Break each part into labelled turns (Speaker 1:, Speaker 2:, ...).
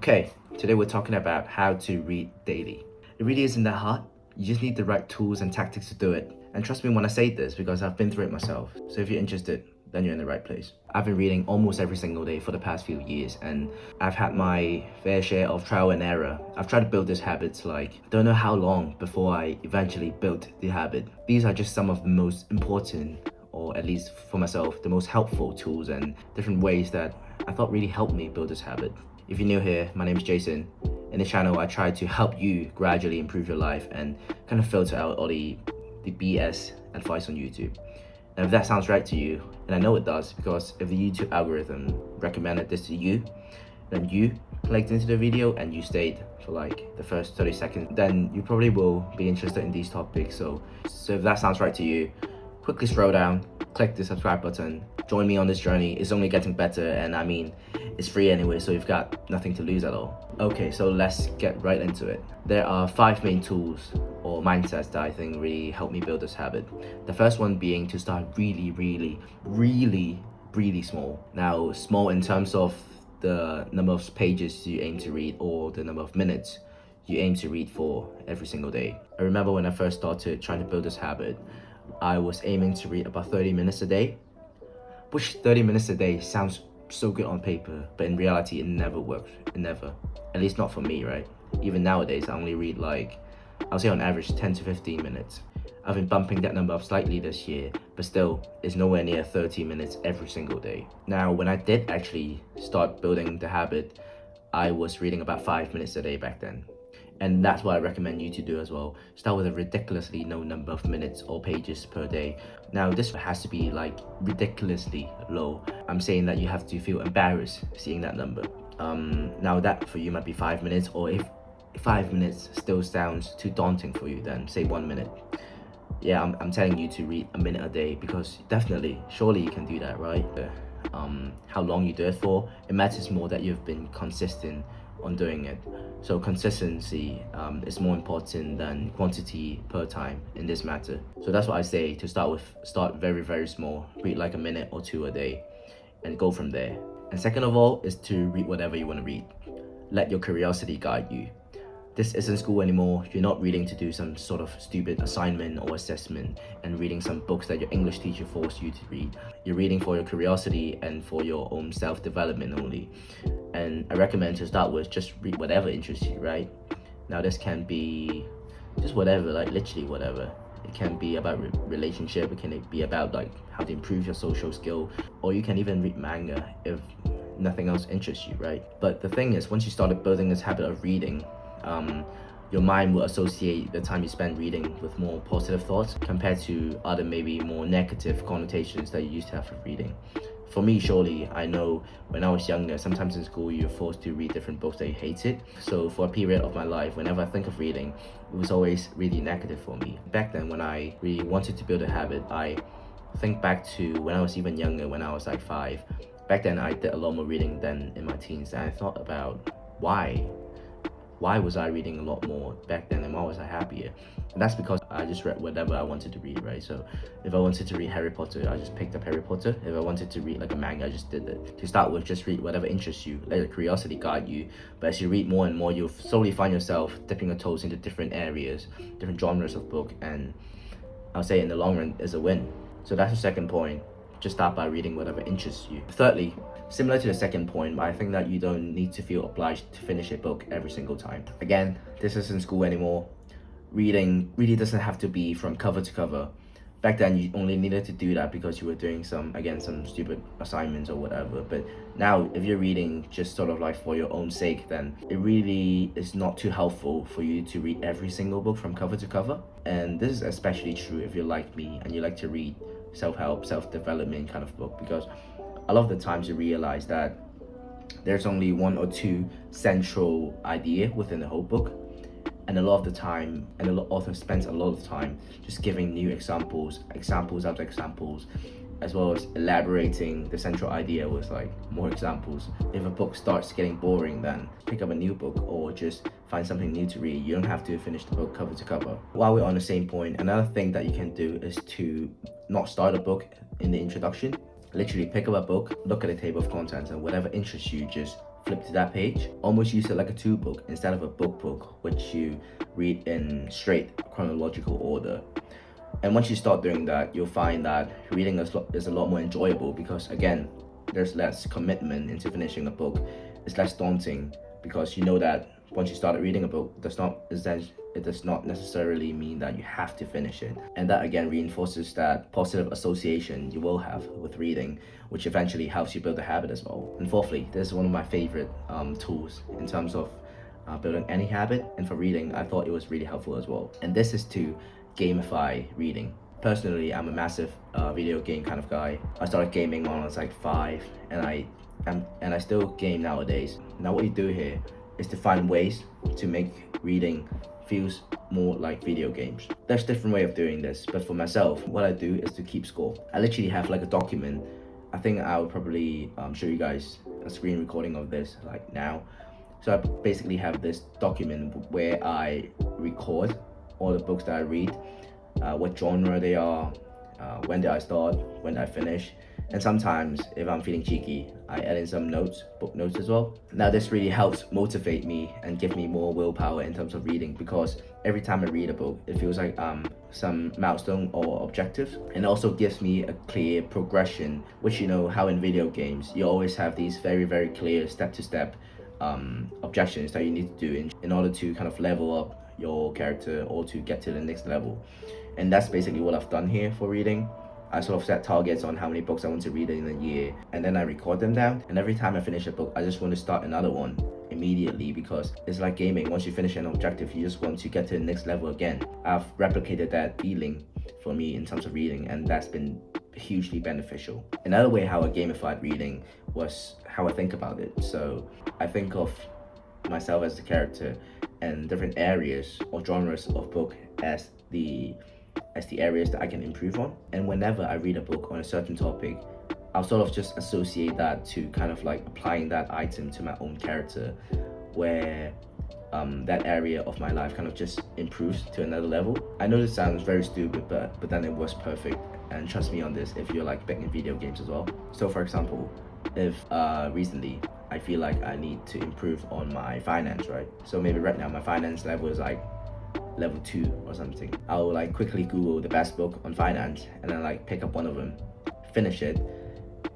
Speaker 1: Okay, today we're talking about how to read daily. It really isn't that hard. You just need the right tools and tactics to do it. And trust me when I say this because I've been through it myself. So if you're interested, then you're in the right place. I've been reading almost every single day for the past few years, and I've had my fair share of trial and error. I've tried to build this habit I don't know how long before I eventually built the habit. These are just some of the most important, or at least for myself, the most helpful tools and different ways that I thought really helped me build this habit. If you're new here, my name is Jason. In this channel, I try to help you gradually improve your life and kind of filter out all the BS advice on YouTube. And if that sounds right to you, and I know it does because if the YouTube algorithm recommended this to you, then you clicked into the video and you stayed for like the first 30 seconds, then you probably will be interested in these topics. So if that sounds right to you, quickly scroll down, click the subscribe button, join me on this journey. It's only getting better, and I mean, it's free anyway, so you've got nothing to lose at all. Okay, so let's get right into it. There are 5 main tools or mindsets that I think really help me build this habit. The first one being to start really small. Now, small in terms of the number of pages you aim to read or the number of minutes you aim to read for every single day. I remember when I first started trying to build this habit, I was aiming to read about 30 minutes a day, which 30 minutes a day sounds so good on paper, but in reality it never works. It never, at least not for me, right? Even nowadays I only read I'll say on average 10 to 15 minutes. I've been bumping that number up slightly this year, but still it's nowhere near 30 minutes every single day. Now, when I did actually start building the habit, I was reading about 5 minutes a day back then. And that's what I recommend you to do as well. Start with a ridiculously low number of minutes or pages per day. Now, this has to be ridiculously low. I'm saying that you have to feel embarrassed seeing that number. Now that for you might be 5 minutes, or if 5 minutes still sounds too daunting for you, then say 1 minute. Yeah, I'm telling you to read a minute a day because surely you can do that, right? How long you do it for, it matters more that you've been consistent on doing it. So consistency is more important than quantity per time in this matter. So that's what I say to start with. Start very small, read like a minute or 2 a day and go from there. And second of all is to read whatever you want to read. Let your curiosity guide you. This isn't school anymore. You're not reading to do some sort of stupid assignment or assessment and reading some books that your English teacher forced you to read. You're reading for your curiosity and for your own self-development only. And I recommend to start with just read whatever interests you, right? Now this can be just whatever, literally whatever. It can be about relationship, it can be about how to improve your social skill, or you can even read manga if nothing else interests you, right? But the thing is, once you started building this habit of reading, your mind will associate the time you spend reading with more positive thoughts compared to other maybe more negative connotations that you used to have with reading. For me, surely, I know when I was younger, sometimes in school you're forced to read different books that you hated. So for a period of my life, whenever I think of reading, it was always really negative for me. Back then, when I really wanted to build a habit, I think back to when I was even younger, when I was 5. Back then, I did a lot more reading than in my teens, and I thought about why was I reading a lot more back then and why was I happier? And that's because I just read whatever I wanted to read, right? So if I wanted to read Harry Potter, I just picked up Harry Potter. If I wanted to read a manga, I just did it. To start with, just read whatever interests you. Let your curiosity guide you. But as you read more and more, you'll slowly find yourself dipping your toes into different areas, different genres of book, and I'll say in the long run is a win. So that's the second point. Just start by reading whatever interests you. Thirdly, similar to the second point, but I think that you don't need to feel obliged to finish a book every single time. Again, this isn't school anymore. Reading really doesn't have to be from cover to cover. Back then, you only needed to do that because you were doing some stupid assignments or whatever. But now, if you're reading just sort of for your own sake, then it really is not too helpful for you to read every single book from cover to cover. And this is especially true if you're like me and you like to read self-help, self-development kind of book, because a lot of the times you realize that there's only 1 or 2 central idea within the whole book, and a lot of the time, and the author spends a lot of time just giving new examples after examples, as well as elaborating the central idea with more examples. If a book starts getting boring, then pick up a new book or just find something new to read. You don't have to finish the book cover to cover. While we're on the same point, another thing that you can do is to not start a book in the introduction. Literally pick up a book, look at the table of contents, and whatever interests you, just flip to that page. Almost use it like a two book instead of a book, which you read in straight chronological order. And once you start doing that, you'll find that reading is a lot more enjoyable because, again, there's less commitment into finishing a book. It's less daunting because you know that once you start reading a book, it does not necessarily mean that you have to finish it. And that again reinforces that positive association you will have with reading, which eventually helps you build a habit as well. And fourthly, this is one of my favorite tools in terms of building any habit, and for reading, I thought it was really helpful as well. And this is to gamify reading. Personally, I'm a massive video game kind of guy. I started gaming when I was like 5, and I still game nowadays. Now what you do here is to find ways to make reading feels more like video games. There's different way of doing this, but for myself, what I do is to keep score. I literally have like a document. I think I'll probably show you guys a screen recording of this like now. So I basically have this document where I record all the books that I read, what genre they are, when did I start, when did I finish, and sometimes if I'm feeling cheeky, I add in some book notes as well. Now this really helps motivate me and give me more willpower in terms of reading, because every time I read a book, it feels like some milestone or objective, and it also gives me a clear progression, which you know how in video games, you always have these very, very clear step-to-step objections that you need to do in order to kind of level up your character or to get to the next level. And that's basically what I've done here for reading. I sort of set targets on how many books I want to read in a year, and then I record them down, and every time I finish a book, I just want to start another one immediately, because it's like gaming. Once you finish an objective, you just want to get to the next level again. I've replicated that feeling for me in terms of reading, and that's been hugely beneficial. Another way how I gamified reading was how I think about it. So I think of myself as the character and different areas or genres of book as the areas that I can improve on. And whenever I read a book on a certain topic, I'll sort of just associate that to kind of like applying that item to my own character, where that area of my life kind of just improves to another level. I know this sounds very stupid, but then it was perfect. And trust me on this if you're like big in video games as well. So for example, if recently I feel like I need to improve on my finance, right? So maybe right now my finance level is like level 2 or something. I'll like quickly Google the best book on finance and then like pick up one of them, finish it,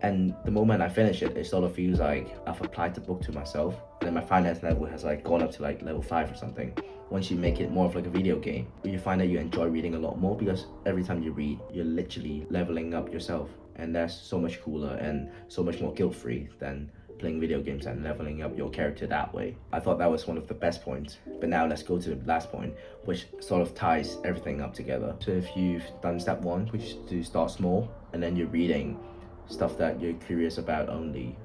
Speaker 1: and the moment I finish it, it sort of feels like I've applied the book to myself, and then my finance level has like gone up to like level 5 or something. Once you make it more of like a video game, you find that you enjoy reading a lot more, because every time you read, you're literally leveling up yourself, and that's so much cooler and so much more guilt-free than playing video games and leveling up your character that way. I thought that was one of the best points. But now let's go to the last point, which sort of ties everything up together. So if you've done step 1, which is to start small, and then you're reading stuff that you're curious about only,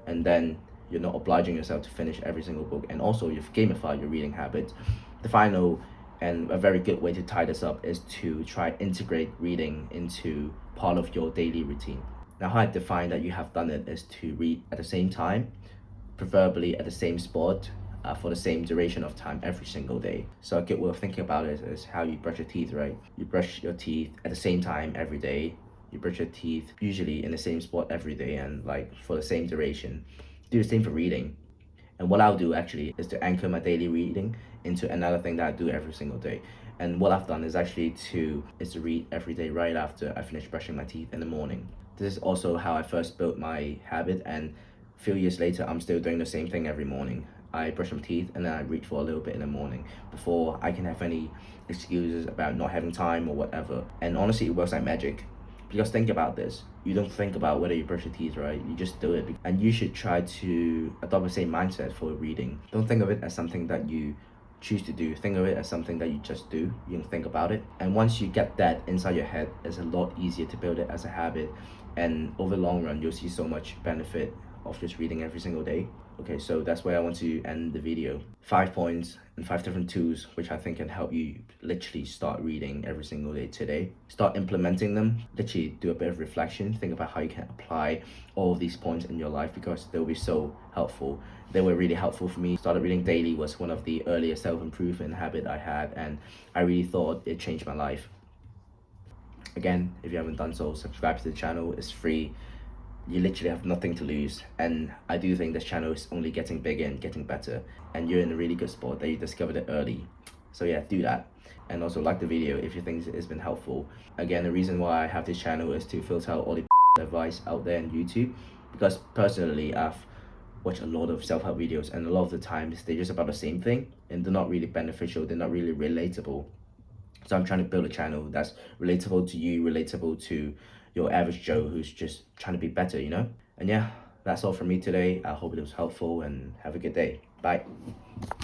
Speaker 1: and then you're not obliging yourself to finish every single book, and also you've gamified your reading habits, the final and a very good way to tie this up is to try integrate reading into part of your daily routine. Now, how I define that you have done it is to read at the same time, preferably at the same spot, for the same duration of time every single day. So a good way of thinking about it is how you brush your teeth, right? You brush your teeth at the same time every day. You brush your teeth usually in the same spot every day and like for the same duration. Do the same for reading. And what I'll do actually is to anchor my daily reading into another thing that I do every single day. And what I've done is actually to read every day right after I finish brushing my teeth in the morning. This is also how I first built my habit, and a few years later, I'm still doing the same thing every morning. I brush my teeth and then I read for a little bit in the morning before I can have any excuses about not having time or whatever. And honestly, it works like magic. Because think about this, you don't think about whether you brush your teeth, right? You just do it. And you should try to adopt the same mindset for reading. Don't think of it as something that you choose to do. Think of it as something that you just do. You don't think about it. And once you get that inside your head, it's a lot easier to build it as a habit. And over the long run, you'll see so much benefit of just reading every single day. Okay, so that's where I want to end the video. 5 points and 5 different tools which I think can help you literally start reading every single day today. Start implementing them. Literally do a bit of reflection. Think about how you can apply all of these points in your life, because they'll be so helpful. They were really helpful for me. Started reading daily was one of the earliest self-improvement habit I had, and I really thought it changed my life. Again, if you haven't done so, subscribe to the channel. It's free. you literally have nothing to lose. And I do think this channel is only getting bigger and getting better, and you're in a really good spot that you discovered it early. So yeah, do that. And also like the video if you think it's been helpful. Again, the reason why I have this channel is to filter out all the advice out there on YouTube, because personally I've watched a lot of self-help videos, and a lot of the times they're just about the same thing and they're not really beneficial, they're not really relatable. So I'm trying to build a channel that's relatable to you, relatable to your average Joe who's just trying to be better, you know? And yeah, that's all from me today. I hope it was helpful, and have a good day. Bye.